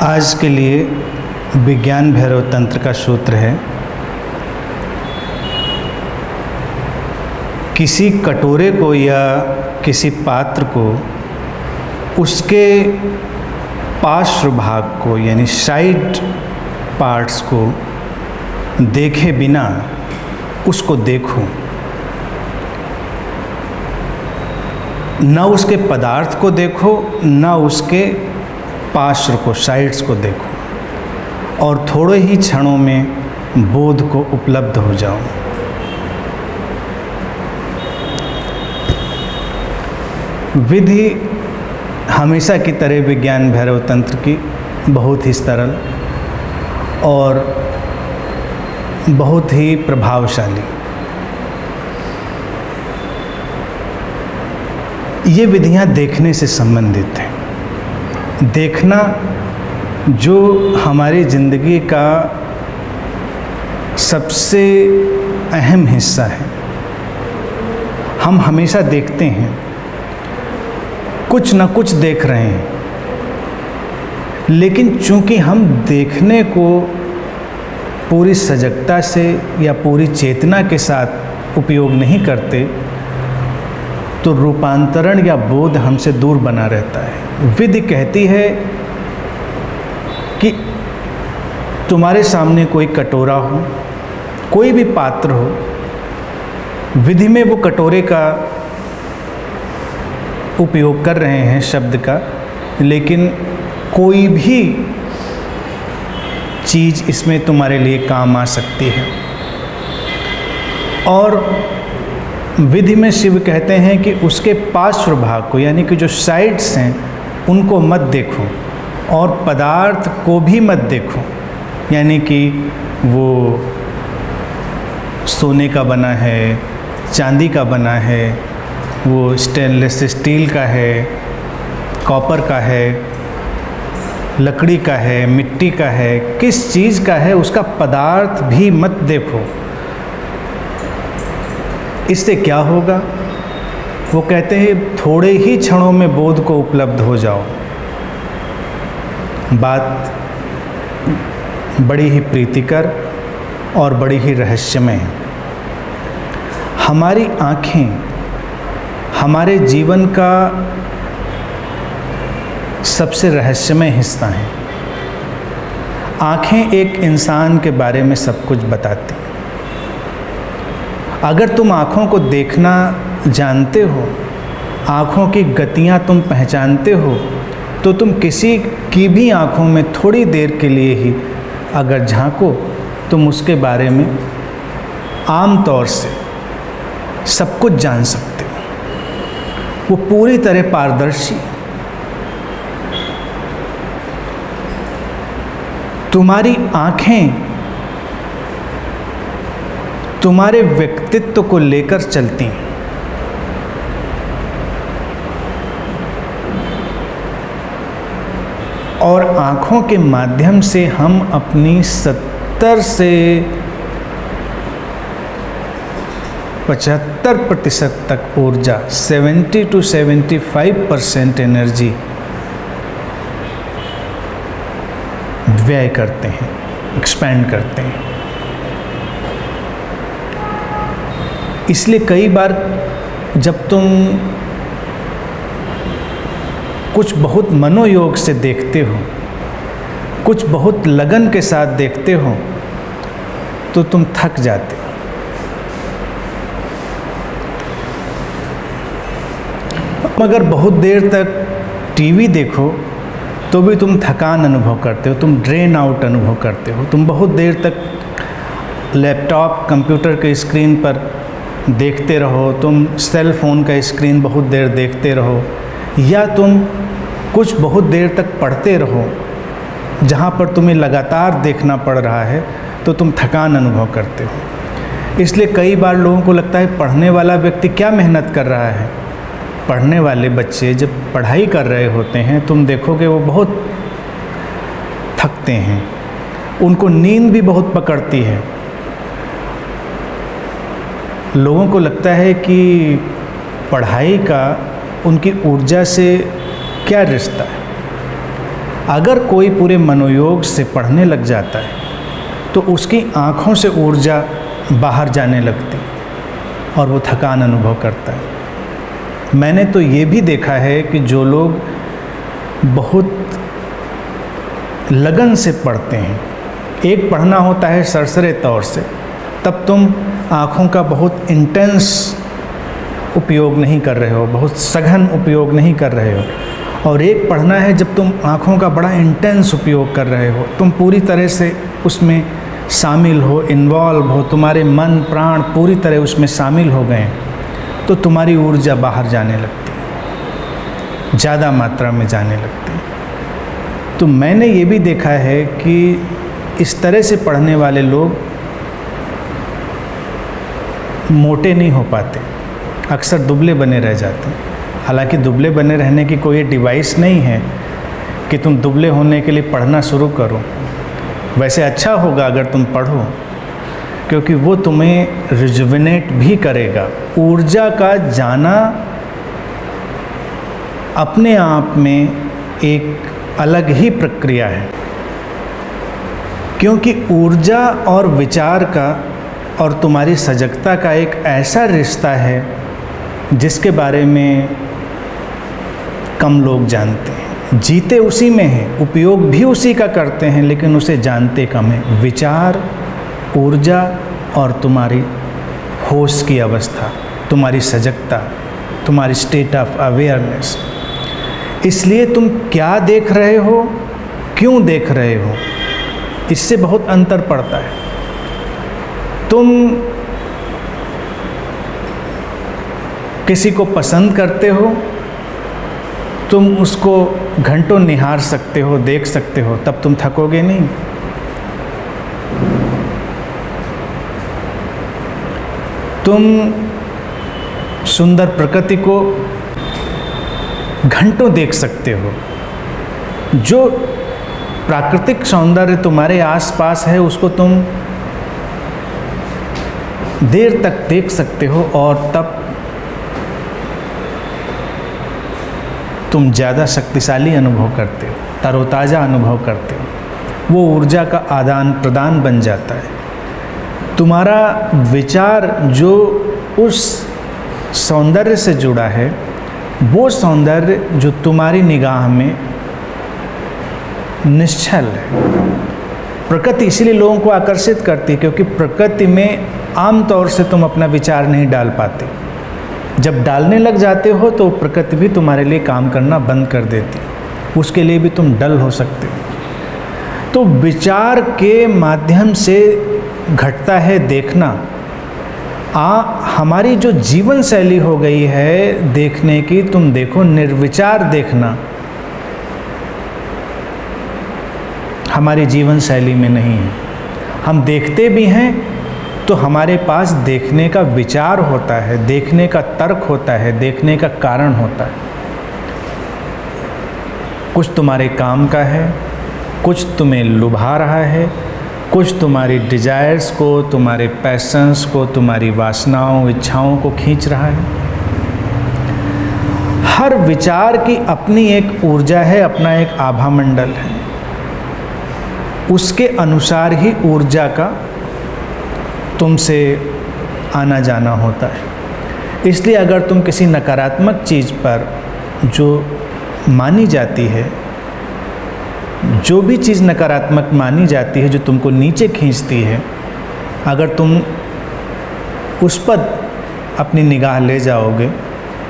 आज के लिए विज्ञान भैरव तंत्र का सूत्र है, किसी कटोरे को या किसी पात्र को उसके पार्श्व भाग को यानी साइड पार्ट्स को देखे बिना उसको देखो, न उसके पदार्थ को देखो न उसके पार्श्व को साइड्स को देखो और थोड़े ही क्षणों में बोध को उपलब्ध हो जाओ। विधि हमेशा की तरह विज्ञान भैरव तंत्र की बहुत ही सरल और बहुत ही प्रभावशाली। ये विधियां देखने से संबंधित हैं। देखना जो हमारी ज़िंदगी का सबसे अहम हिस्सा है। हम हमेशा देखते हैं, कुछ न कुछ देख रहे हैं, लेकिन चूंकि हम देखने को पूरी सजगता से या पूरी चेतना के साथ उपयोग नहीं करते तो रूपांतरण या बोध हमसे दूर बना रहता है। विधि कहती है कि तुम्हारे सामने कोई कटोरा हो, कोई भी पात्र हो, विधि में वो कटोरे का उपयोग कर रहे हैं शब्द का, लेकिन कोई भी चीज़ इसमें तुम्हारे लिए काम आ सकती है। और विधि में शिव कहते हैं कि उसके पार्श्व भाग को यानी कि जो साइड्स हैं उनको मत देखो और पदार्थ को भी मत देखो, यानी कि वो सोने का बना है, चांदी का बना है, वो स्टेनलेस स्टील का है, कॉपर का है, लकड़ी का है, मिट्टी का है, किस चीज़ का है उसका पदार्थ भी मत देखो। इससे क्या होगा? वो कहते हैं थोड़े ही क्षणों में बोध को उपलब्ध हो जाओ। बात बड़ी ही प्रीतिकर और बड़ी ही रहस्यमय है। हमारी आँखें हमारे जीवन का सबसे रहस्यमय हिस्सा हैं। आँखें एक इंसान के बारे में सब कुछ बताती। अगर तुम आँखों को देखना जानते हो, आँखों की गतियाँ तुम पहचानते हो, तो तुम किसी की भी आँखों में थोड़ी देर के लिए ही अगर झांको, तुम उसके बारे में आम तौर से सब कुछ जान सकते हो। वो पूरी तरह पारदर्शी। तुम्हारी आँखें तुम्हारे व्यक्तित्व को लेकर चलती हैं। और आँखों के माध्यम से हम अपनी 70 से 75% तक ऊर्जा, 70 to 75% एनर्जी व्यय करते हैं, एक्सपेंड करते हैं। इसलिए कई बार जब तुम कुछ बहुत मनोयोग से देखते हो, कुछ बहुत लगन के साथ देखते हो, तो तुम थक जाते हो। मगर बहुत देर तक टीवी देखो तो भी तुम थकान अनुभव करते हो, तुम ड्रेन आउट अनुभव करते हो। तुम बहुत देर तक लैपटॉप कंप्यूटर के स्क्रीन पर देखते रहो, तुम सेल फ़ोन का स्क्रीन बहुत देर देखते रहो, या तुम कुछ बहुत देर तक पढ़ते रहो जहाँ पर तुम्हें लगातार देखना पड़ रहा है, तो तुम थकान अनुभव करते हो। इसलिए कई बार लोगों को लगता है पढ़ने वाला व्यक्ति क्या मेहनत कर रहा है। पढ़ने वाले बच्चे जब पढ़ाई कर रहे होते हैं, तुम देखोगे वो बहुत थकते हैं, उनको नींद भी बहुत पकड़ती है। लोगों को लगता है कि पढ़ाई का उनकी ऊर्जा से क्या रिश्ता है। अगर कोई पूरे मनोयोग से पढ़ने लग जाता है तो उसकी आँखों से ऊर्जा बाहर जाने लगती और वो थकान अनुभव करता है। मैंने तो ये भी देखा है कि जो लोग बहुत लगन से पढ़ते हैं, एक पढ़ना होता है सरसरे तौर से, तब तुम आँखों का बहुत इंटेंस उपयोग नहीं कर रहे हो, बहुत सघन उपयोग नहीं कर रहे हो, और एक पढ़ना है जब तुम आँखों का बड़ा इंटेंस उपयोग कर रहे हो, तुम पूरी तरह से उसमें शामिल हो, इन्वॉल्व हो, तुम्हारे मन प्राण पूरी तरह उसमें शामिल हो गए, तो तुम्हारी ऊर्जा बाहर जाने लगती है, ज़्यादा मात्रा में जाने लगती है। तो मैंने ये भी देखा है कि इस तरह से पढ़ने वाले लोग मोटे नहीं हो पाते, अक्सर दुबले बने रह जाते हैं। हालांकि दुबले बने रहने की कोई डिवाइस नहीं है कि तुम दुबले होने के लिए पढ़ना शुरू करो। वैसे अच्छा होगा अगर तुम पढ़ो, क्योंकि वो तुम्हें रिजुविनेट भी करेगा। ऊर्जा का जाना अपने आप में एक अलग ही प्रक्रिया है, क्योंकि ऊर्जा और विचार का और तुम्हारी सजगता का एक ऐसा रिश्ता है जिसके बारे में कम लोग जानते हैं। जीते उसी में हैं, उपयोग भी उसी का करते हैं, लेकिन उसे जानते कम हैं। विचार, ऊर्जा और तुम्हारी होश की अवस्था, तुम्हारी सजगता, तुम्हारी स्टेट ऑफ अवेयरनेस। इसलिए तुम क्या देख रहे हो, क्यों देख रहे हो, इससे बहुत अंतर पड़ता है। तुम किसी को पसंद करते हो, तुम उसको घंटों निहार सकते हो, देख सकते हो, तब तुम थकोगे नहीं। तुम सुंदर प्रकृति को घंटों देख सकते हो। जो प्राकृतिक सौंदर्य तुम्हारे आसपास है उसको तुम देर तक देख सकते हो और तब तुम ज़्यादा शक्तिशाली अनुभव करते हो, तरोताज़ा अनुभव करते हो। वो ऊर्जा का आदान प्रदान बन जाता है। तुम्हारा विचार जो उस सौंदर्य से जुड़ा है, वो सौंदर्य जो तुम्हारी निगाह में निश्चल है। प्रकृति इसीलिए लोगों को आकर्षित करती है, क्योंकि प्रकृति में आमतौर से तुम अपना विचार नहीं डाल पाते। जब डालने लग जाते हो तो प्रकृति भी तुम्हारे लिए काम करना बंद कर देती, उसके लिए भी तुम डल हो सकते हो। तो विचार के माध्यम से घटता है देखना। हमारी जो जीवन शैली हो गई है देखने की, तुम देखो निर्विचार देखना हमारी जीवन शैली में नहीं है। हम देखते भी हैं तो हमारे पास देखने का विचार होता है, देखने का तर्क होता है, देखने का कारण होता है। कुछ तुम्हारे काम का है, कुछ तुम्हें लुभा रहा है, कुछ तुम्हारी डिजायर्स को, तुम्हारे पैशंस को, तुम्हारी वासनाओं, इच्छाओं को खींच रहा है। हर विचार की अपनी एक ऊर्जा है, अपना एक आभा मंडल है। उसके अनुसार ही ऊर्जा का तुमसे आना जाना होता है। इसलिए अगर तुम किसी नकारात्मक चीज़ पर जो मानी जाती है, जो भी चीज़ नकारात्मक मानी जाती है, जो तुमको नीचे खींचती है, अगर तुम उस पर अपनी निगाह ले जाओगे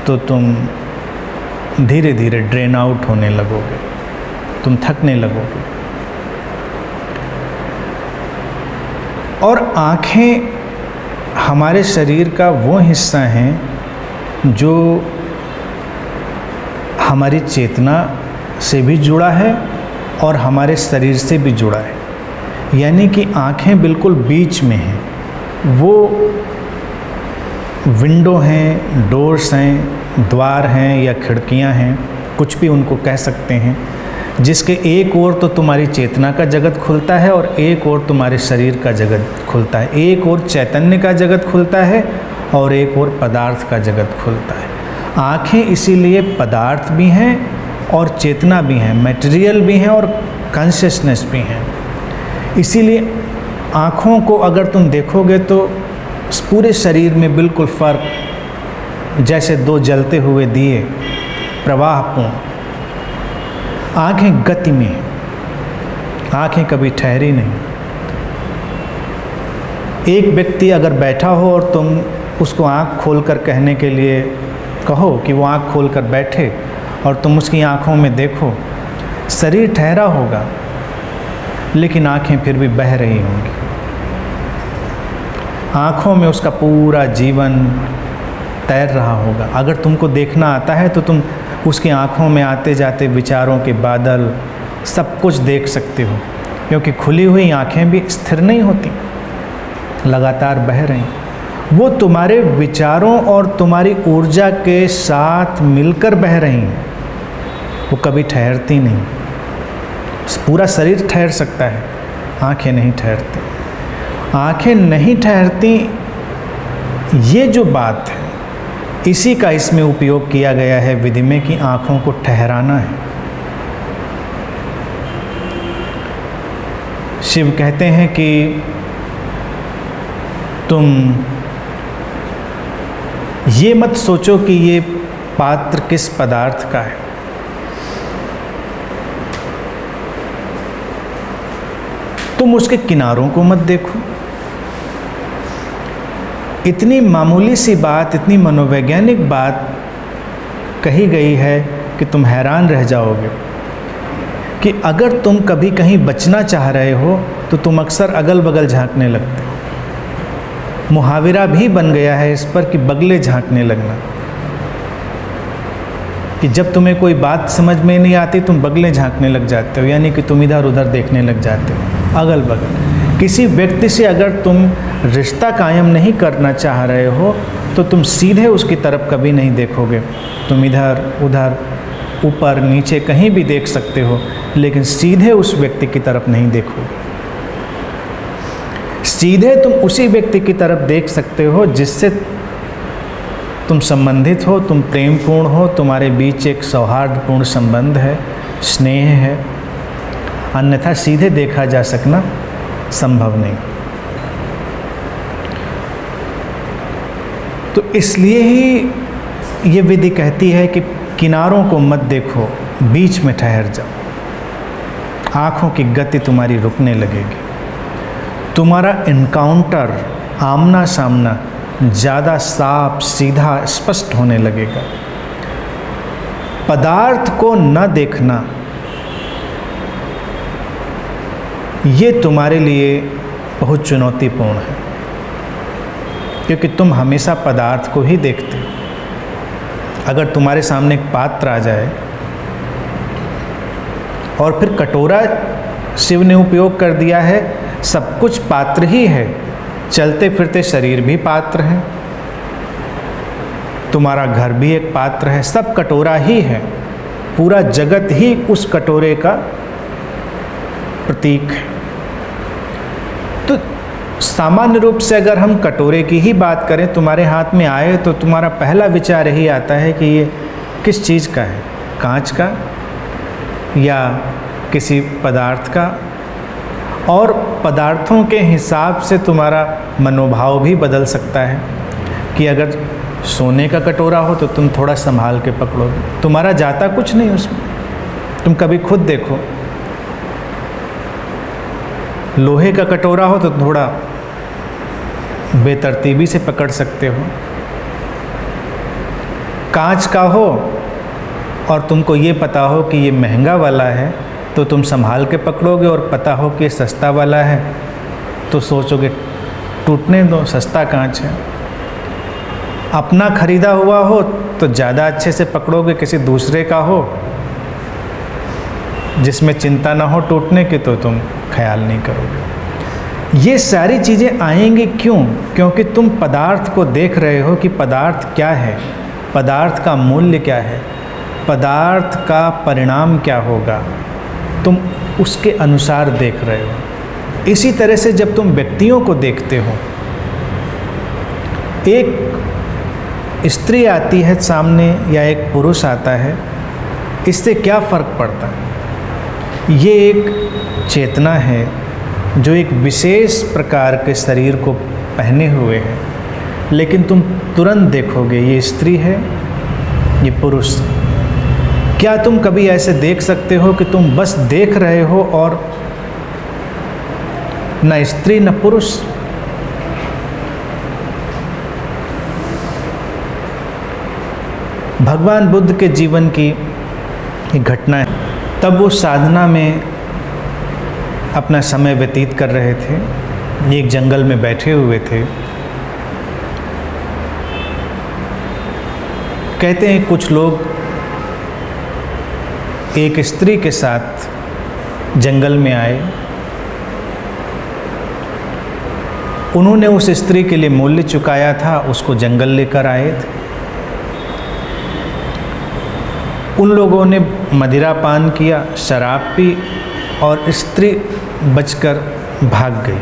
तो तुम धीरे धीरे ड्रेन आउट होने लगोगे, तुम थकने लगोगे। और आँखें हमारे शरीर का वो हिस्सा हैं जो हमारी चेतना से भी जुड़ा है और हमारे शरीर से भी जुड़ा है। यानी कि आँखें बिल्कुल बीच में हैं। वो विंडो हैं, डोर्स हैं, द्वार हैं या खिड़कियां हैं, कुछ भी उनको कह सकते हैं, जिसके एक ओर तो तुम्हारी चेतना का जगत खुलता है और एक ओर तुम्हारे शरीर का जगत खुलता है। एक ओर चैतन्य का जगत खुलता है और एक ओर पदार्थ का जगत खुलता है। आँखें इसीलिए पदार्थ भी हैं और चेतना भी हैं, मटेरियल भी हैं और कॉन्शियसनेस भी हैं। इसीलिए आँखों को अगर तुम देखोगे तो पूरे शरीर में बिल्कुल फ़र्क, जैसे दो जलते हुए दिए प्रवाहपूर्ण। आँखें गति में हैं, आँखें कभी ठहरी नहीं। एक व्यक्ति अगर बैठा हो और तुम उसको आँख खोलकर कहने के लिए कहो कि वो आँख खोलकर बैठे और तुम उसकी आँखों में देखो, शरीर ठहरा होगा लेकिन आँखें फिर भी बह रही होंगी। आँखों में उसका पूरा जीवन तैर रहा होगा। अगर तुमको देखना आता है तो तुम उसकी आँखों में आते जाते विचारों के बादल सब कुछ देख सकते हो, क्योंकि खुली हुई आँखें भी स्थिर नहीं होती, लगातार बह रही। वो तुम्हारे विचारों और तुम्हारी ऊर्जा के साथ मिलकर बह रही हैं, वो कभी ठहरती नहीं। पूरा शरीर ठहर सकता है, आँखें नहीं ठहरती। आँखें नहीं ठहरती, ये जो बात है इसी का इसमें उपयोग किया गया है विधि में कि आँखों को ठहराना है। शिव कहते हैं कि तुम ये मत सोचो कि ये पात्र किस पदार्थ का है। तुम उसके किनारों को मत देखो। इतनी मामूली सी बात, इतनी मनोवैज्ञानिक बात कही गई है कि तुम हैरान रह जाओगे कि अगर तुम कभी कहीं बचना चाह रहे हो तो तुम अक्सर अगल बगल झांकने लगते हो। मुहावरा भी बन गया है इस पर कि बगले झांकने लगना, कि जब तुम्हें कोई बात समझ में नहीं आती तुम बगले झांकने लग जाते हो, यानी कि तुम इधर उधर देखने लग जाते हो, अगल बगल। किसी व्यक्ति से अगर तुम रिश्ता कायम नहीं करना चाह रहे हो तो तुम सीधे उसकी तरफ कभी नहीं देखोगे। तुम इधर उधर ऊपर नीचे कहीं भी देख सकते हो, लेकिन सीधे उस व्यक्ति की तरफ नहीं देखोगे। सीधे तुम उसी व्यक्ति की तरफ देख सकते हो जिससे तुम संबंधित हो, तुम प्रेमपूर्ण हो, तुम्हारे बीच एक सौहार्दपूर्ण संबंध है, स्नेह है। अन्यथा सीधे देखा जा सकना संभव नहीं। तो इसलिए ही ये विधि कहती है कि किनारों को मत देखो, बीच में ठहर जाओ। आँखों की गति तुम्हारी रुकने लगेगी। तुम्हारा इनकाउंटर, आमना सामना ज़्यादा साफ सीधा स्पष्ट होने लगेगा। पदार्थ को न देखना ये तुम्हारे लिए बहुत चुनौतीपूर्ण है, क्योंकि तुम हमेशा पदार्थ को ही देखते हो। अगर तुम्हारे सामने एक पात्र आ जाए और फिर कटोरा शिव ने उपयोग कर दिया है, सब कुछ पात्र ही है, चलते फिरते शरीर भी पात्र है, तुम्हारा घर भी एक पात्र है, सब कटोरा ही है, पूरा जगत ही उस कटोरे का प्रतीक है। तो सामान्य रूप से अगर हम कटोरे की ही बात करें, तुम्हारे हाथ में आए तो तुम्हारा पहला विचार यही आता है कि ये किस चीज़ का है, कांच का या किसी पदार्थ का। और पदार्थों के हिसाब से तुम्हारा मनोभाव भी बदल सकता है कि अगर सोने का कटोरा हो तो तुम थोड़ा संभाल के पकड़ोगे, तुम्हारा जाता कुछ नहीं उसमें। तुम कभी खुद देखो, लोहे का कटोरा हो तो थोड़ा बेतरतीबी से पकड़ सकते हो। कांच का हो और तुमको ये पता हो कि ये महंगा वाला है तो तुम संभाल के पकड़ोगे, और पता हो कि सस्ता वाला है तो सोचोगे टूटने दो, सस्ता कांच है। अपना खरीदा हुआ हो तो ज़्यादा अच्छे से पकड़ोगे, किसी दूसरे का हो जिसमें चिंता ना हो टूटने की तो तुम ख्याल नहीं करोगे। ये सारी चीज़ें आएंगी क्यों? क्योंकि तुम पदार्थ को देख रहे हो कि पदार्थ क्या है, पदार्थ का मूल्य क्या है, पदार्थ का परिणाम क्या होगा, तुम उसके अनुसार देख रहे हो। इसी तरह से जब तुम व्यक्तियों को देखते हो, एक स्त्री आती है सामने या एक पुरुष आता है, इससे क्या फ़र्क पड़ता है? ये एक चेतना है जो एक विशेष प्रकार के शरीर को पहने हुए है, लेकिन तुम तुरंत देखोगे ये स्त्री है, ये पुरुष। क्या तुम कभी ऐसे देख सकते हो कि तुम बस देख रहे हो और न स्त्री न पुरुष? भगवान बुद्ध के जीवन की एक घटना है। तब वो साधना में अपना समय व्यतीत कर रहे थे, एक जंगल में बैठे हुए थे। कहते हैं कुछ लोग एक स्त्री के साथ जंगल में आए। उन्होंने उस स्त्री के लिए मूल्य चुकाया था, उसको जंगल लेकर आए थे। उन लोगों ने मदिरा पान किया, शराब पी और स्त्री बचकर भाग गई।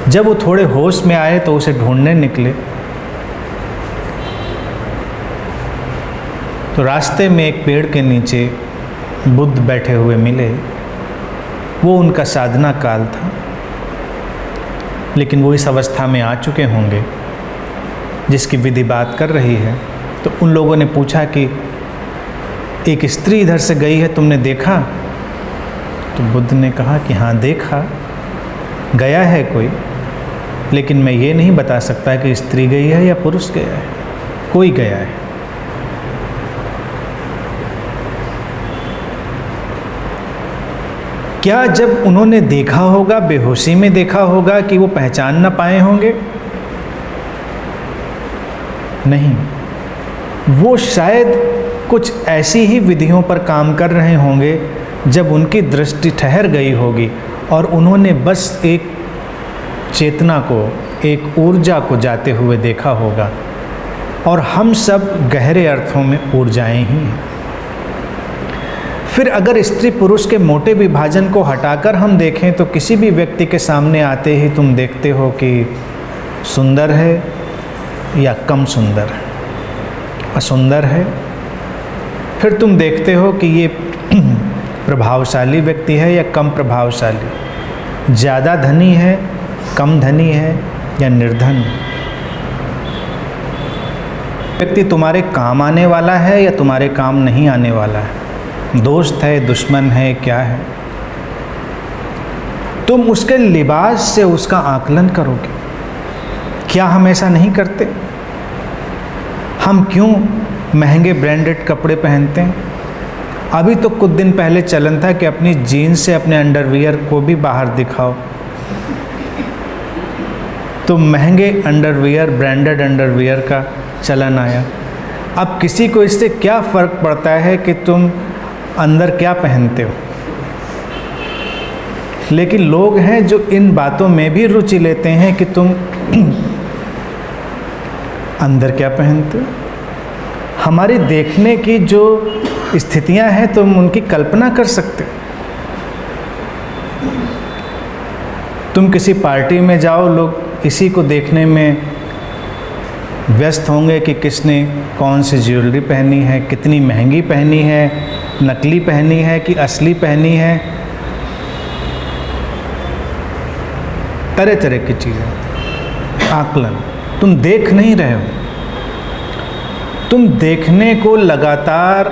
जब वो थोड़े होश में आए तो उसे ढूंढने निकले, तो रास्ते में एक पेड़ के नीचे बुद्ध बैठे हुए मिले। वो उनका साधना काल था, लेकिन वो इस अवस्था में आ चुके होंगे जिसकी विधि बात कर रही है। तो उन लोगों ने पूछा कि एक स्त्री इधर से गई है, तुमने देखा? तो बुद्ध ने कहा कि हाँ देखा, गया है कोई, लेकिन मैं ये नहीं बता सकता कि स्त्री गई है या पुरुष गया है, कोई गया है। क्या जब उन्होंने देखा होगा, बेहोशी में देखा होगा कि वो पहचान ना पाए होंगे? नहीं, वो शायद कुछ ऐसी ही विधियों पर काम कर रहे होंगे जब उनकी दृष्टि ठहर गई होगी और उन्होंने बस एक चेतना को, एक ऊर्जा को जाते हुए देखा होगा। और हम सब गहरे अर्थों में ऊर्जाएं ही हैं। फिर अगर स्त्री पुरुष के मोटे विभाजन को हटाकर हम देखें तो किसी भी व्यक्ति के सामने आते ही तुम देखते हो कि सुंदर है या कम सुंदर है, असुंदर है। फिर तुम देखते हो कि ये प्रभावशाली व्यक्ति है या कम प्रभावशाली, ज़्यादा धनी है, कम धनी है या निर्धन। व्यक्ति तुम्हारे काम आने वाला है या तुम्हारे काम नहीं आने वाला है, दोस्त है, दुश्मन है, क्या है। तुम उसके लिबास से उसका आकलन करोगे। क्या हम ऐसा नहीं करते? हम क्यों महंगे ब्रांडेड कपड़े पहनते हैं? अभी तो कुछ दिन पहले चलन था कि अपनी जीन्स से अपने अंडरवियर को भी बाहर दिखाओ, तो महंगे अंडरवियर, ब्रांडेड अंडरवियर का चलन आया। अब किसी को इससे क्या फ़र्क पड़ता है कि तुम अंदर क्या पहनते हो? लेकिन लोग हैं जो इन बातों में भी रुचि लेते हैं कि तुम अंदर क्या पहनते हो। हमारी देखने की जो स्थितियां हैं तुम उनकी कल्पना कर सकते हो। तुम किसी पार्टी में जाओ, लोग इसी को देखने में व्यस्त होंगे कि किसने कौन सी ज्वेलरी पहनी है, कितनी महंगी पहनी है, नकली पहनी है कि असली पहनी है। तरह तरह की चीज़ें, आकलन। तुम देख नहीं रहे हो, तुम देखने को लगातार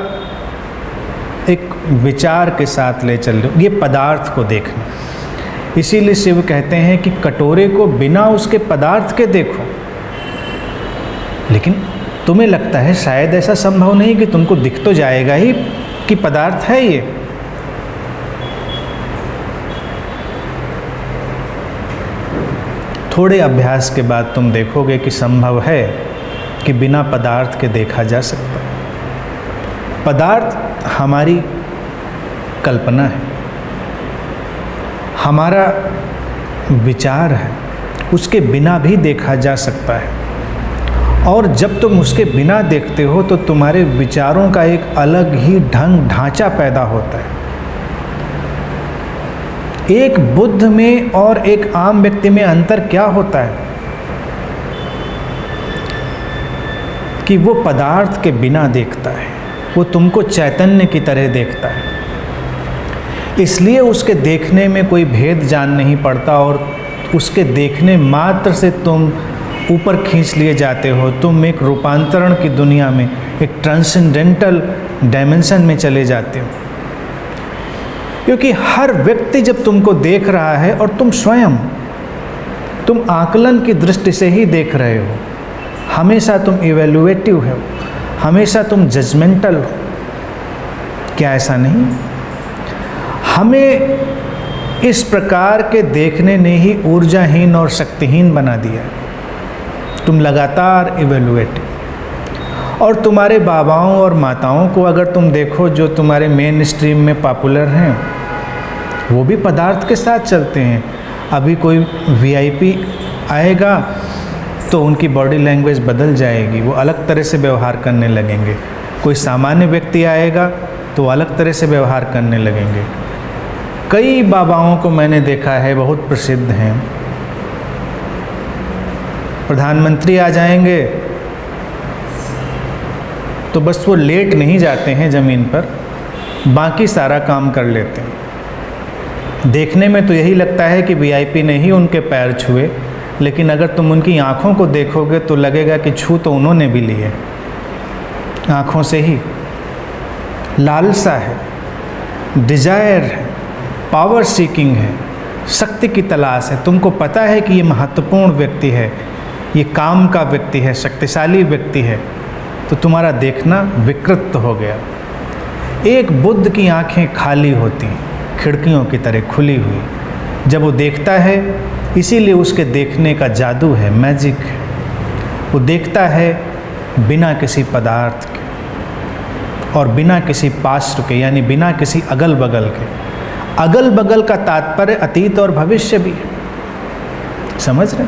एक विचार के साथ ले चल रहे हो, ये पदार्थ को देखना। इसीलिए शिव कहते हैं कि कटोरे को बिना उसके पदार्थ के देखो। लेकिन तुम्हें लगता है शायद ऐसा संभव नहीं कि तुमको दिख तो जाएगा ही कि पदार्थ है ये। थोड़े अभ्यास के बाद तुम देखोगे कि संभव है कि बिना पदार्थ के देखा जा सकता है। पदार्थ हमारी कल्पना है, हमारा विचार है, उसके बिना भी देखा जा सकता है। और जब तुम उसके बिना देखते हो तो तुम्हारे विचारों का एक अलग ही ढांचा पैदा होता है। एक बुद्ध में और एक आम व्यक्ति में अंतर क्या होता है कि वो पदार्थ के बिना देखता है, वो तुमको चैतन्य की तरह देखता है, इसलिए उसके देखने में कोई भेद जान नहीं पड़ता और उसके देखने मात्र से तुम ऊपर खींच लिए जाते हो। तुम एक रूपांतरण की दुनिया में, एक ट्रांसेंडेंटल डायमेंशन में चले जाते हो, क्योंकि हर व्यक्ति जब तुमको देख रहा है और तुम आकलन की दृष्टि से ही देख रहे हो, हमेशा तुम इवैल्यूएटिव हो, हमेशा तुम जजमेंटल हो। क्या ऐसा नहीं? हमें इस प्रकार के देखने ने ही ऊर्जाहीन और शक्तिहीन बना दिया है। तुम लगातार इवैल्यूएटिव, और तुम्हारे बाबाओं और माताओं को अगर तुम देखो जो तुम्हारे मेन स्ट्रीम में पॉपुलर हैं, वो भी पदार्थ के साथ चलते हैं। अभी कोई वीआईपी आएगा तो उनकी बॉडी लैंग्वेज बदल जाएगी, वो अलग तरह से व्यवहार करने लगेंगे। कोई सामान्य व्यक्ति आएगा तो अलग तरह से व्यवहार करने लगेंगे। कई बाबाओं को मैंने देखा है, बहुत प्रसिद्ध हैं, प्रधानमंत्री आ जाएंगे तो बस वो लेट नहीं जाते हैं ज़मीन पर, बाकी सारा काम कर लेते हैं। देखने में तो यही लगता है कि वीआईपी ने ही उनके पैर छुए, लेकिन अगर तुम उनकी आँखों को देखोगे तो लगेगा कि छू तो उन्होंने भी लिए, आँखों से ही। लालसा है, डिजायर है, पावर सीकिंग है, शक्ति की तलाश है। तुमको पता है कि ये महत्वपूर्ण व्यक्ति है, ये काम का व्यक्ति है, शक्तिशाली व्यक्ति है, तो तुम्हारा देखना विकृत हो गया। एक बुद्ध की आँखें खाली होती हैं, खिड़कियों की तरह खुली हुई। जब वो देखता है, इसीलिए उसके देखने का जादू है, मैजिक है। वो देखता है बिना किसी पदार्थ के और बिना किसी पार्श्व के, यानी बिना किसी अगल बगल के। अगल बगल का तात्पर्य अतीत और भविष्य भी है, समझ रहे?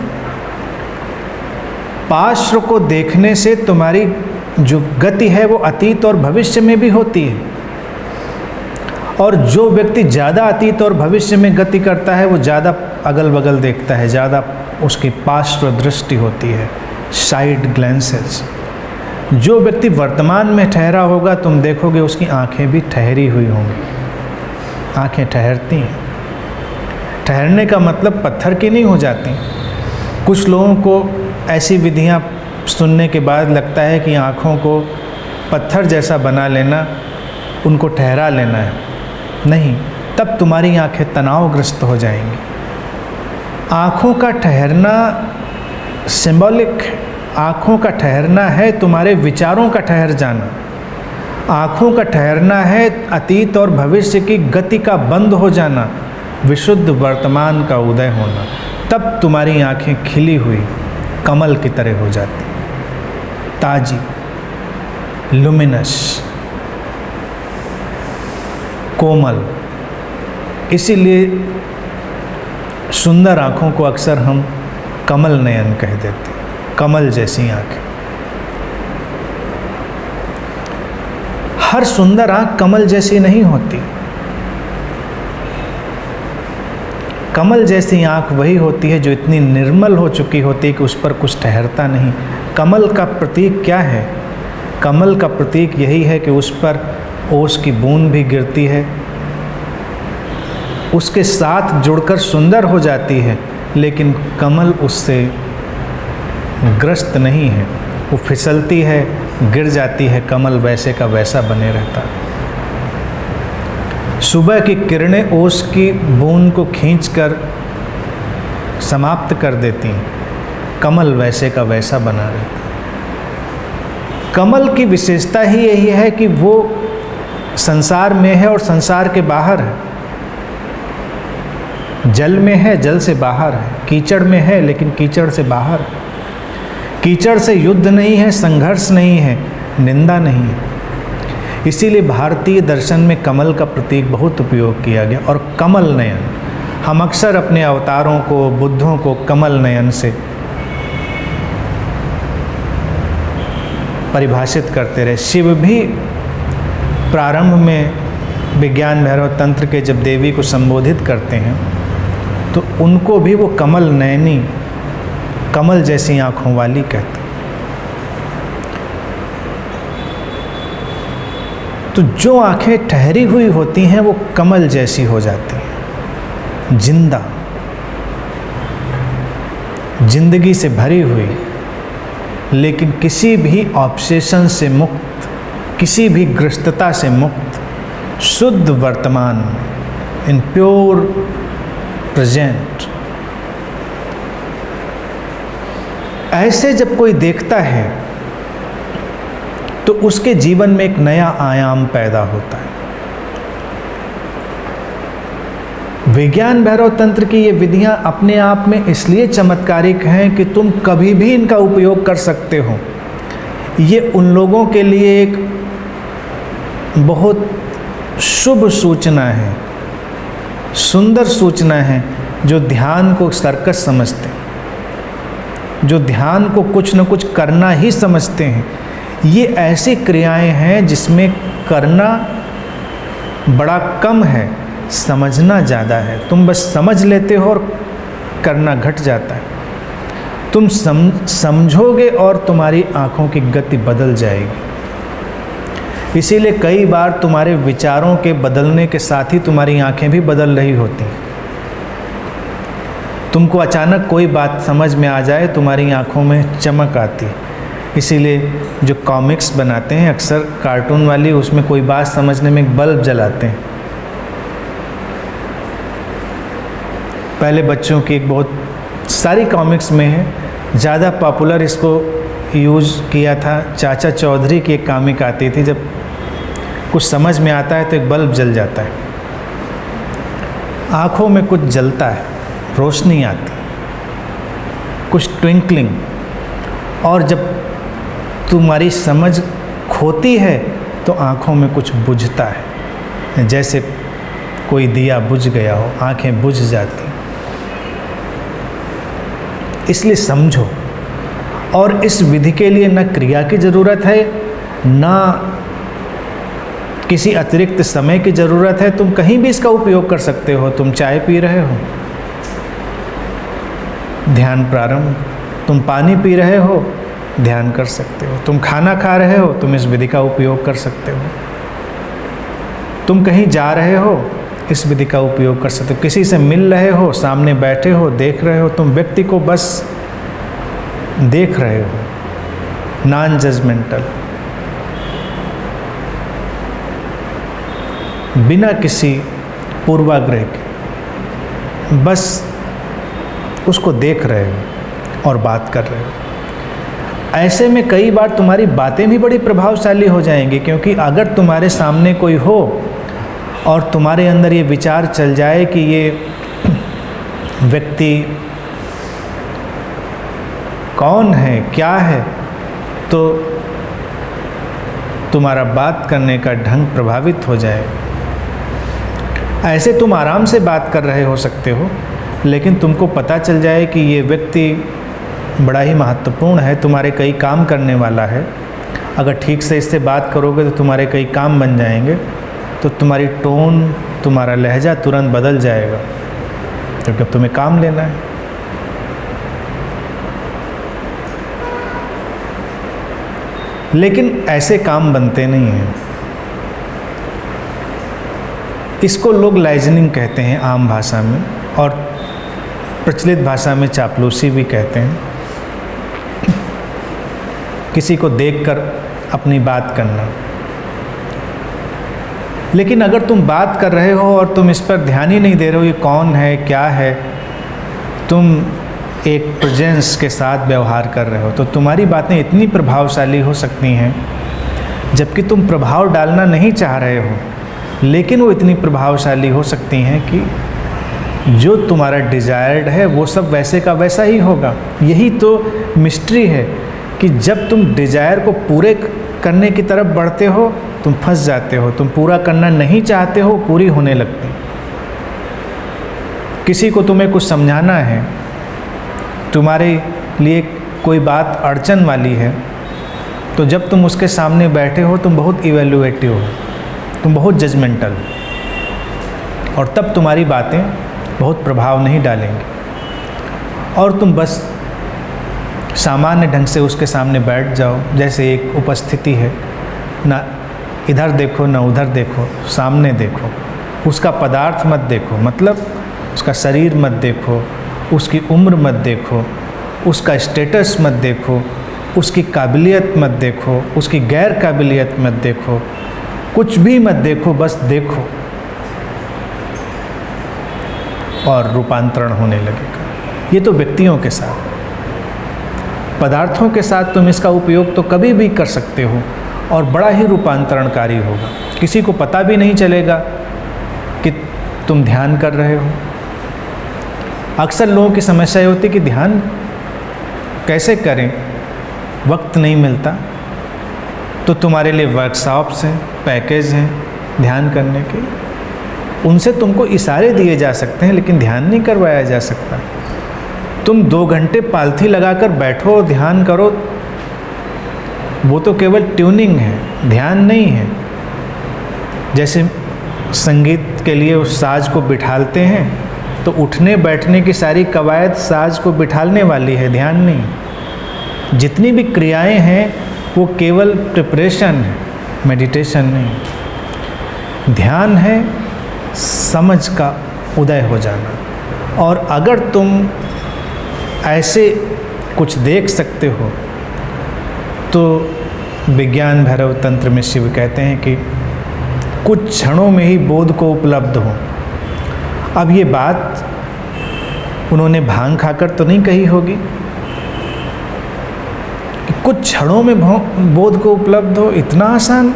पार्श्व को देखने से तुम्हारी जो गति है वो अतीत और भविष्य में भी होती है, और जो व्यक्ति ज़्यादा अतीत और भविष्य में गति करता है वो ज़्यादा अगल बगल देखता है, ज़्यादा उसकी पार्श्व दृष्टि होती है, साइड ग्लैंसेस। जो व्यक्ति वर्तमान में ठहरा होगा, तुम देखोगे उसकी आंखें भी ठहरी हुई होंगी, आंखें ठहरती हैं। ठहरने का मतलब पत्थर की नहीं हो जाती। कुछ लोगों को ऐसी विधियाँ सुनने के बाद लगता है कि आँखों को पत्थर जैसा बना लेना, उनको ठहरा लेना है। नहीं, तब तुम्हारी आँखें तनावग्रस्त हो जाएंगी। आँखों का ठहरना सिंबॉलिक है। आँखों का ठहरना है तुम्हारे विचारों का ठहर जाना। आँखों का ठहरना है अतीत और भविष्य की गति का बंद हो जाना, विशुद्ध वर्तमान का उदय होना। तब तुम्हारी आँखें खिली हुई कमल की तरह हो जाती, ताजी, लुमिनस, कोमल। इसीलिए सुंदर आँखों को अक्सर हम कमल नयन कह देते, कमल जैसी आँखें। हर सुंदर आँख कमल जैसी नहीं होती। कमल जैसी आँख वही होती है जो इतनी निर्मल हो चुकी होती है कि उस पर कुछ ठहरता नहीं। कमल का प्रतीक क्या है? कमल का प्रतीक यही है कि उस पर ओस की बूंद भी गिरती है, उसके साथ जुड़कर सुंदर हो जाती है, लेकिन कमल उससे ग्रस्त नहीं है। वो फिसलती है, गिर जाती है, कमल वैसे का वैसा बने रहता है। सुबह की किरणें ओस की बूंद को खींचकर समाप्त कर देती हैं, कमल वैसे का वैसा बना रहता है। कमल की विशेषता ही यही है कि वो संसार में है और संसार के बाहर है। जल में है, जल से बाहर है। कीचड़ में है, लेकिन कीचड़ से बाहर है। कीचड़ से युद्ध नहीं है, संघर्ष नहीं है, निंदा नहीं है। इसीलिए भारतीय दर्शन में कमल का प्रतीक बहुत उपयोग किया गया। और कमल नयन, हम अक्सर अपने अवतारों को, बुद्धों को कमल नयन से परिभाषित करते रहे। शिव भी प्रारंभ में विज्ञान भैरव तंत्र के जब देवी को संबोधित करते हैं तो उनको भी वो कमल नयनी, कमल जैसी आँखों वाली कहते। तो जो आंखें ठहरी हुई होती हैं वो कमल जैसी हो जाती हैं, जिंदा, जिंदगी से भरी हुई, लेकिन किसी भी ऑब्सेशन से मुक्त, किसी भी ग्रस्तता से मुक्त, शुद्ध वर्तमान, इन प्योर प्रेजेंट। ऐसे जब कोई देखता है तो उसके जीवन में एक नया आयाम पैदा होता है। विज्ञान भैरव तंत्र की ये विधियां अपने आप में इसलिए चमत्कारिक हैं कि तुम कभी भी इनका उपयोग कर सकते हो। ये उन लोगों के लिए एक बहुत शुभ सूचना है, सुंदर सूचना है, जो ध्यान को सर्कस समझते हैं, जो ध्यान को कुछ न कुछ करना ही समझते हैं। ये ऐसी क्रियाएं हैं जिसमें करना बड़ा कम है, समझना ज़्यादा है। तुम बस समझ लेते हो और करना घट जाता है। तुम समझोगे और तुम्हारी आँखों की गति बदल जाएगी। इसीलिए कई बार तुम्हारे विचारों के बदलने के साथ ही तुम्हारी आँखें भी बदल रही होती हैं। तुमको अचानक कोई बात समझ में आ जाए, तुम्हारी आँखों में चमक आती है। इसीलिए जो कॉमिक्स बनाते हैं अक्सर कार्टून वाली, उसमें कोई बात समझने में एक बल्ब जलाते हैं। पहले बच्चों की एक बहुत सारी कॉमिक्स में है, ज़्यादा पॉपुलर इसको यूज़ किया था। चाचा चौधरी की एक कॉमिक आती थी, जब कुछ समझ में आता है तो एक बल्ब जल जाता है, आँखों में कुछ जलता है, रोशनी आती, कुछ ट्विंकलिंग, और जब तुम्हारी समझ खोती है तो आँखों में कुछ बुझता है, जैसे कोई दिया बुझ गया हो, आँखें बुझ जाती। इसलिए समझो। और इस विधि के लिए न क्रिया की ज़रूरत है, न किसी अतिरिक्त समय की ज़रूरत है। तुम कहीं भी इसका उपयोग कर सकते हो। तुम चाय पी रहे हो, ध्यान प्रारंभ। तुम पानी पी रहे हो, ध्यान कर सकते हो। तुम खाना खा रहे हो, तुम इस विधि का उपयोग कर सकते हो। तुम कहीं जा रहे हो, इस विधि का उपयोग कर सकते हो। किसी से मिल रहे हो, सामने बैठे हो, देख रहे हो, तुम व्यक्ति को बस देख रहे हो, नॉन जजमेंटल, बिना किसी पूर्वाग्रह के, बस उसको देख रहे हो और बात कर रहे हो। ऐसे में कई बार तुम्हारी बातें भी बड़ी प्रभावशाली हो जाएंगी, क्योंकि अगर तुम्हारे सामने कोई हो और तुम्हारे अंदर ये विचार चल जाए कि ये व्यक्ति कौन है, क्या है, तो तुम्हारा बात करने का ढंग प्रभावित हो जाए। ऐसे तुम आराम से बात कर रहे हो सकते हो, लेकिन तुमको पता चल जाए कि ये व्यक्ति बड़ा ही महत्वपूर्ण है, तुम्हारे कई काम करने वाला है। अगर ठीक से इससे बात करोगे तो तुम्हारे कई काम बन जाएंगे, तो तुम्हारी टोन, तुम्हारा लहजा तुरंत बदल जाएगा, क्योंकि अब तुम्हें काम लेना है। लेकिन ऐसे काम बनते नहीं हैं। इसको लोग लाइजनिंग कहते हैं आम भाषा में, और प्रचलित भाषा में चापलूसी भी कहते हैं। किसी को देखकर अपनी बात करना। लेकिन अगर तुम बात कर रहे हो और तुम इस पर ध्यान ही नहीं दे रहे हो, ये कौन है, क्या है, तुम एक प्रेजेंस के साथ व्यवहार कर रहे हो, तो तुम्हारी बातें इतनी प्रभावशाली हो सकती हैं, जबकि तुम प्रभाव डालना नहीं चाह रहे हो, लेकिन वो इतनी प्रभावशाली हो सकती हैं कि जो तुम्हारा डिज़ायर्ड है वो सब वैसे का वैसा ही होगा। यही तो मिस्ट्री है कि जब तुम डिज़ायर को पूरे करने की तरफ बढ़ते हो, तुम फंस जाते हो। तुम पूरा करना नहीं चाहते हो, पूरी होने लगती। किसी को तुम्हें कुछ समझाना है, तुम्हारे लिए कोई बात अड़चन वाली है, तो जब तुम उसके सामने बैठे हो, तुम बहुत इवैल्यूएटिव हो, तुम बहुत जजमेंटल, और तब तुम्हारी बातें बहुत प्रभाव नहीं डालेंगी, और तुम बस सामान्य ढंग से उसके सामने बैठ जाओ, जैसे एक उपस्थिति है ना, इधर देखो न उधर देखो, सामने देखो। उसका पदार्थ मत देखो, मतलब उसका शरीर मत देखो, उसकी उम्र मत देखो, उसका स्टेटस मत देखो, उसकी काबिलियत मत देखो, उसकी गैर काबिलियत मत देखो, कुछ भी मत देखो, बस देखो और रूपांतरण होने लगेगा। ये तो व्यक्तियों के साथ। पदार्थों के साथ तुम इसका उपयोग तो कभी भी कर सकते हो और बड़ा ही रूपांतरणकारी होगा। किसी को पता भी नहीं चलेगा कि तुम ध्यान कर रहे हो। अक्सर लोगों की समस्या होती है कि ध्यान कैसे करें, वक्त नहीं मिलता। तो तुम्हारे लिए वर्कशॉप्स हैं, पैकेज हैं ध्यान करने के, उनसे तुमको इशारे दिए जा सकते हैं, लेकिन ध्यान नहीं करवाया जा सकता। तुम 2 घंटे पालथी लगाकर बैठो, ध्यान करो, वो तो केवल ट्यूनिंग है, ध्यान नहीं है। जैसे संगीत के लिए उस साज को बिठालते हैं, तो उठने बैठने की सारी कवायद साज को बिठालने वाली है, ध्यान नहीं। जितनी भी क्रियाएं हैं वो केवल प्रिपरेशन है, मेडिटेशन नहीं। ध्यान है समझ का उदय हो जाना। और अगर तुम ऐसे कुछ देख सकते हो तो विज्ञान भैरव तंत्र में शिव कहते हैं कि कुछ क्षणों में ही बोध को उपलब्ध हो। अब ये बात उन्होंने भांग खाकर तो नहीं कही होगी कि कुछ क्षणों में बोध को उपलब्ध हो। इतना आसान,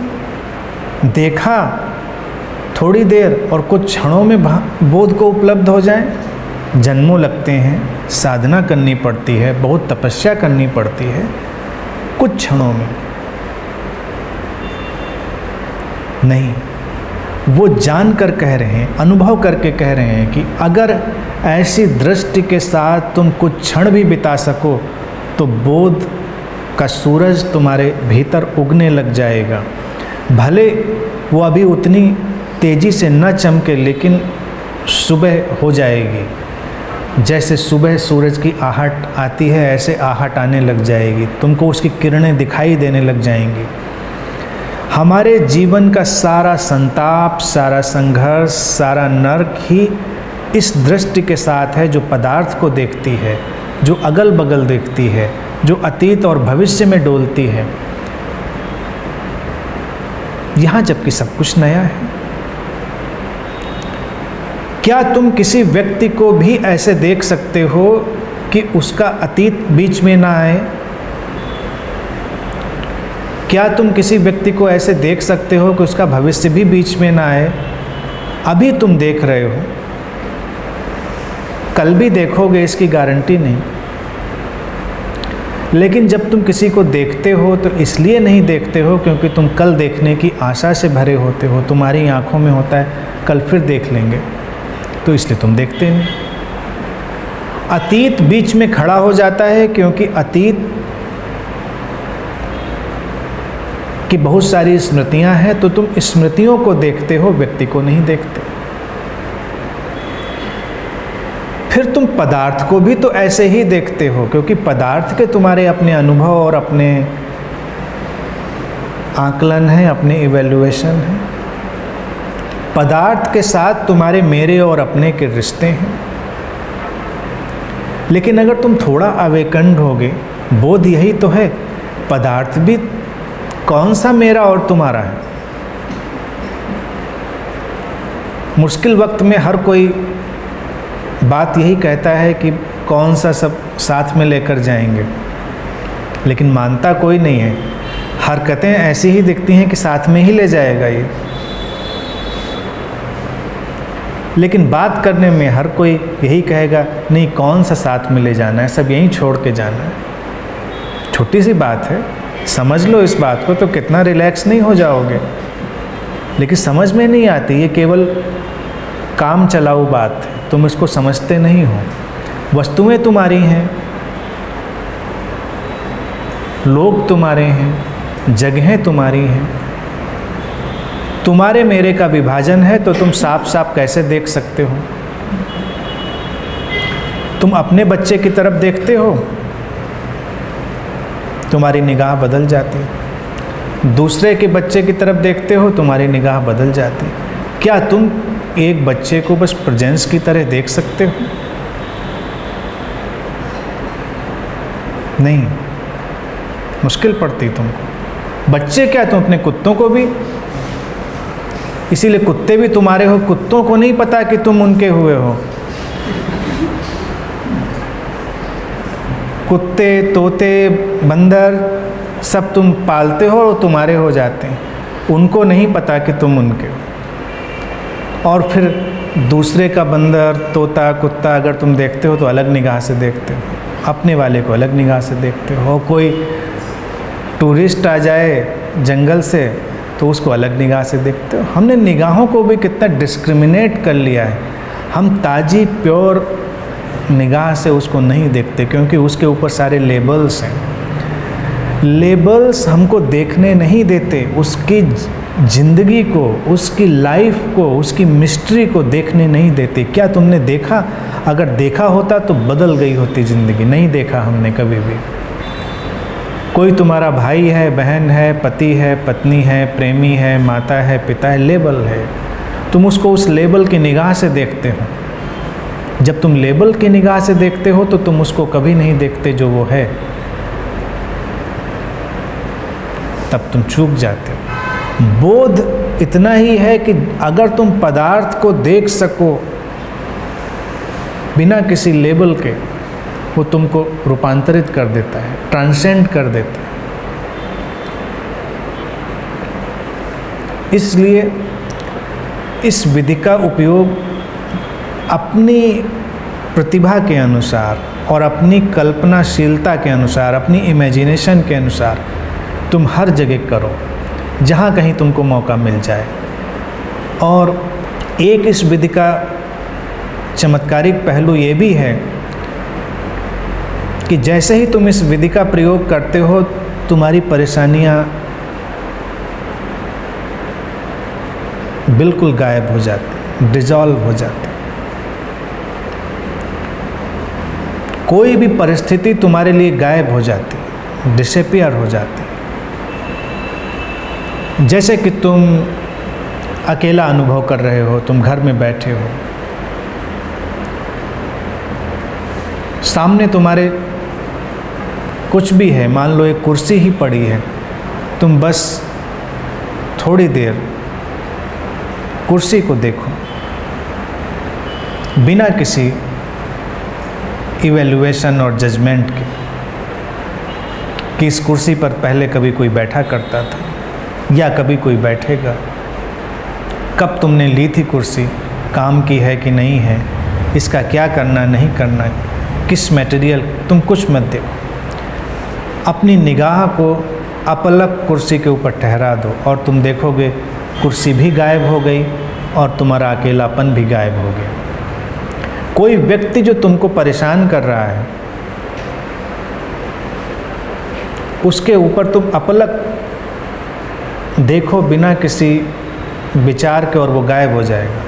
देखा थोड़ी देर और कुछ क्षणों में बोध को उपलब्ध हो जाए। जन्मों लगते हैं, साधना करनी पड़ती है, बहुत तपस्या करनी पड़ती है, कुछ क्षणों में नहीं। वो जानकर कह रहे हैं, अनुभव करके कह रहे हैं कि अगर ऐसी दृष्टि के साथ तुम कुछ क्षण भी बिता सको तो बोध का सूरज तुम्हारे भीतर उगने लग जाएगा। भले वो अभी उतनी तेज़ी से न चमके, लेकिन सुबह हो जाएगी। जैसे सुबह सूरज की आहट आती है, ऐसे आहट आने लग जाएगी, तुमको उसकी किरणें दिखाई देने लग जाएंगी। हमारे जीवन का सारा संताप, सारा संघर्ष, सारा नरक ही इस दृष्टि के साथ है, जो पदार्थ को देखती है, जो अगल बगल देखती है, जो अतीत और भविष्य में डोलती है। यहाँ जबकि सब कुछ नया है। क्या तुम किसी व्यक्ति को भी ऐसे देख सकते हो कि उसका अतीत बीच में ना आए? क्या तुम किसी व्यक्ति को ऐसे देख सकते हो कि उसका भविष्य भी बीच में ना आए? अभी तुम देख रहे हो, कल भी देखोगे इसकी गारंटी नहीं। लेकिन जब तुम किसी को देखते हो तो इसलिए नहीं देखते हो क्योंकि तुम कल देखने की आशा से भरे होते हो। तुम्हारी आंखों में होता है कल फिर देख लेंगे, तो इसलिए तुम देखते नहीं। अतीत बीच में खड़ा हो जाता है क्योंकि अतीत की बहुत सारी स्मृतियां हैं, तो तुम स्मृतियों को देखते हो, व्यक्ति को नहीं देखते। फिर तुम पदार्थ को भी तो ऐसे ही देखते हो, क्योंकि पदार्थ के तुम्हारे अपने अनुभव और अपने आकलन है, अपने इवैल्यूएशन है। पदार्थ के साथ तुम्हारे मेरे और अपने के रिश्ते हैं। लेकिन अगर तुम थोड़ा अवेकंड होगे, बोध यही तो है, पदार्थ भी कौन सा मेरा और तुम्हारा है। मुश्किल वक्त में हर कोई बात यही कहता है कि कौन सा सब साथ में लेकर जाएंगे, लेकिन मानता कोई नहीं है। हरकतें ऐसी ही दिखती हैं कि साथ में ही ले जाएगा ये, लेकिन बात करने में हर कोई यही कहेगा नहीं, कौन सा साथ में ले जाना है, सब यहीं छोड़ के जाना है। छोटी सी बात है, समझ लो इस बात को तो कितना रिलैक्स नहीं हो जाओगे। लेकिन समझ में नहीं आती, ये केवल काम चलाऊ बात है, तुम इसको समझते नहीं हो। वस्तुएं तुम्हारी हैं, लोग तुम्हारे हैं, जगहें तुम्हारी हैं। तुम्हारे मेरे का विभाजन है तो तुम साफ साफ कैसे देख सकते हो? तुम अपने बच्चे की तरफ देखते हो, तुम्हारी निगाह बदल जाती है। दूसरे के बच्चे की तरफ देखते हो, तुम्हारी निगाह बदल जाती। क्या तुम एक बच्चे को बस प्रेजेंस की तरह देख सकते हो? नहीं, मुश्किल पड़ती तुमको। बच्चे क्या, तुम अपने कुत्तों को भी, इसीलिए कुत्ते भी तुम्हारे हो, कुत्तों को नहीं पता कि तुम उनके हुए हो। कुत्ते, तोते, बंदर सब तुम पालते हो और तुम्हारे हो जाते हैं, उनको नहीं पता कि तुम उनके हो। और फिर दूसरे का बंदर, तोता, कुत्ता अगर तुम देखते हो तो अलग निगाह से देखते हो, अपने वाले को अलग निगाह से देखते हो। कोई टूरिस्ट आ जाए जंगल से तो उसको अलग निगाह से देखते हो। हमने निगाहों को भी कितना डिस्क्रिमिनेट कर लिया है। हम ताज़ी प्योर निगाह से उसको नहीं देखते, क्योंकि उसके ऊपर सारे लेबल्स हैं। लेबल्स हमको देखने नहीं देते, उसकी ज़िंदगी को, उसकी लाइफ को, उसकी मिस्ट्री को देखने नहीं देते। क्या तुमने देखा? अगर देखा होता तो बदल गई होती ज़िंदगी। नहीं देखा हमने कभी भी। कोई तुम्हारा भाई है, बहन है, पति है, पत्नी है, प्रेमी है, माता है, पिता है, लेबल है। तुम उसको उस लेबल की निगाह से देखते हो। जब तुम लेबल की निगाह से देखते हो तो तुम उसको कभी नहीं देखते जो वो है, तब तुम चूक जाते हो। बोध इतना ही है कि अगर तुम पदार्थ को देख सको बिना किसी लेबल के, वो तुमको रूपांतरित कर देता है, ट्रांसेंड कर देता है। इसलिए इस विधि का उपयोग अपनी प्रतिभा के अनुसार और अपनी कल्पनाशीलता के अनुसार, अपनी इमेजिनेशन के अनुसार तुम हर जगह करो जहाँ कहीं तुमको मौका मिल जाए। और एक इस विधि का चमत्कारिक पहलू ये भी है कि जैसे ही तुम इस विधि का प्रयोग करते हो, तुम्हारी परेशानियाँ बिल्कुल गायब हो जाती, डिसॉल्व हो जाती। कोई भी परिस्थिति तुम्हारे लिए गायब हो जाती, डिसअपीयर हो जाती। जैसे कि तुम अकेला अनुभव कर रहे हो, तुम घर में बैठे हो, सामने तुम्हारे कुछ भी है, मान लो एक कुर्सी ही पड़ी है, तुम बस थोड़ी देर कुर्सी को देखो बिना किसी इवैल्यूएशन और जजमेंट के कि इस कुर्सी पर पहले कभी कोई बैठा करता था या कभी कोई बैठेगा, कब तुमने ली थी कुर्सी, काम की है कि नहीं है, इसका क्या करना नहीं करना, किस मटेरियल, तुम कुछ मत देखो। अपनी निगाह को अपलक कुर्सी के ऊपर ठहरा दो और तुम देखोगे कुर्सी भी गायब हो गई और तुम्हारा अकेलापन भी गायब हो गया। कोई व्यक्ति जो तुमको परेशान कर रहा है, उसके ऊपर तुम अपलक देखो बिना किसी विचार के और वो गायब हो जाएगा।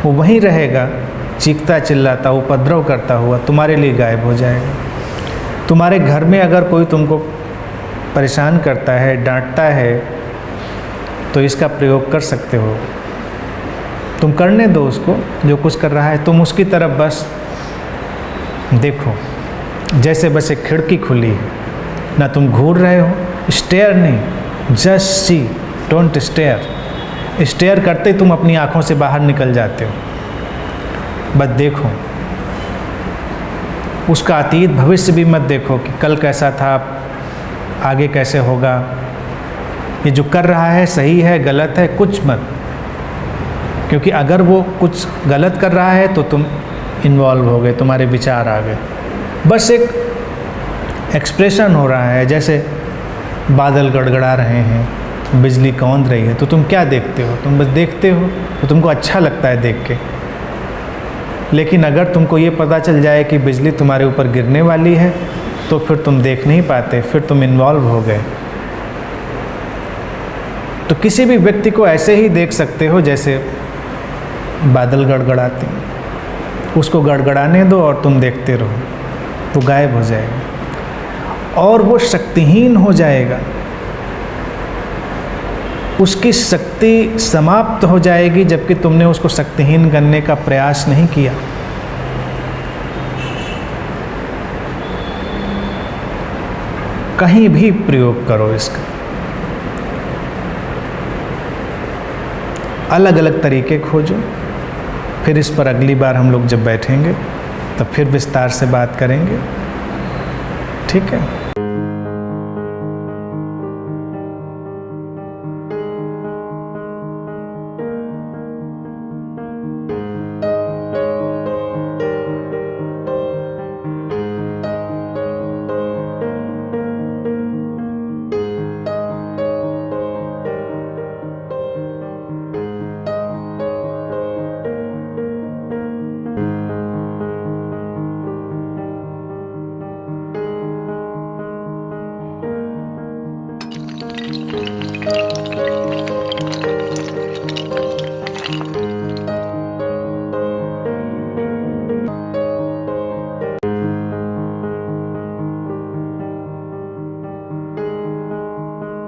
वो वहीं रहेगा, चीखता चिल्लाता, उपद्रव करता हुआ तुम्हारे लिए गायब हो जाएगा। तुम्हारे घर में अगर कोई तुमको परेशान करता है, डांटता है, तो इसका प्रयोग कर सकते हो। तुम करने दो उसको जो कुछ कर रहा है, तुम उसकी तरफ बस देखो जैसे बस एक खिड़की खुली है, ना तुम घूर रहे हो, स्टेयर नहीं, just see, don't stare. Stare करते ही तुम अपनी आँखों से बाहर निकल जाते हो। बस देखो, उसका अतीत भविष्य भी मत देखो कि कल कैसा था, आगे कैसे होगा, ये जो कर रहा है सही है गलत है, कुछ मत। क्योंकि अगर वो कुछ गलत कर रहा है तो तुम इन्वॉल्व हो गए, तुम्हारे विचार आ गए। बस एक एक्सप्रेशन हो रहा है, जैसे बादल गड़गड़ा रहे हैं, बिजली कौंध रही है, तो तुम क्या देखते हो? तुम बस देखते हो, तो तुमको अच्छा लगता है देख के। लेकिन अगर तुमको ये पता चल जाए कि बिजली तुम्हारे ऊपर गिरने वाली है, तो फिर तुम देख नहीं पाते, फिर तुम इन्वॉल्व हो गए। तो किसी भी व्यक्ति को ऐसे ही देख सकते हो जैसे बादल गड़गड़ाते हैं, उसको गड़गड़ाने दो और तुम देखते रहो, वो गायब हो जाएगा और वो शक्तिहीन हो जाएगा। उसकी शक्ति समाप्त हो जाएगी जबकि तुमने उसको शक्तिहीन करने का प्रयास नहीं किया। कहीं भी प्रयोग करो इसका, अलग अलग तरीके खोजो। फिर इस पर अगली बार हम लोग जब बैठेंगे तब फिर विस्तार से बात करेंगे, ठीक है।